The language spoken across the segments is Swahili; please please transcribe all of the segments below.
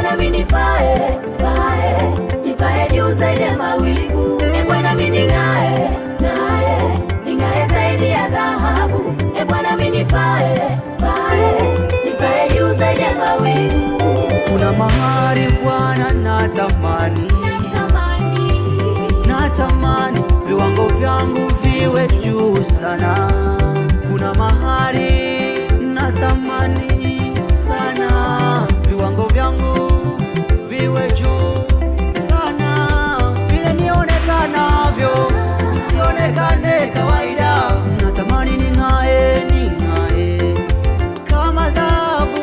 Bwana mimi nipae, nipae juu zaidi ya mawingu. Bwana mimi ning'ae, ning'ae zaidi ya dhahabu. Bwana mimi nipae, nipae juu zaidi ya mawingu. Kuna mahali Bwana natamani viwango vyangu viwe juu sana. Kuna mahali natamani sana viwango vyangu viwe juu sana, vile nionekanavyo nisionekane kawaida. Natamani ning'ae kama dhahabu.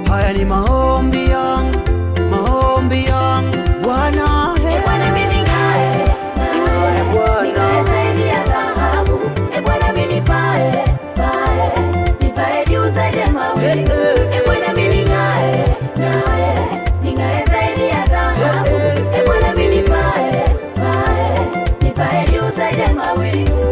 Haya ni maombi yangu Bwana. Bwana mimi ning'ae, ning'ae zaidi ya dhahabu. Bwana mimi nipae, nipae juu zaidi ya mawingu. Bwana mimi ning'ae, ning'ae zaidi ya dhahabu. Bwana mimi nipae, nipae juu zaidi ya mawingu.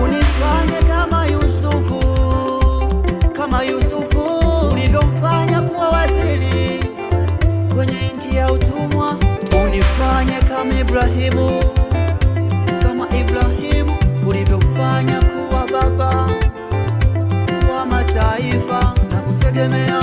Unifanye kama Ibrahimu ulivyomfanya kuwa baba wa mataifa, na kutegemea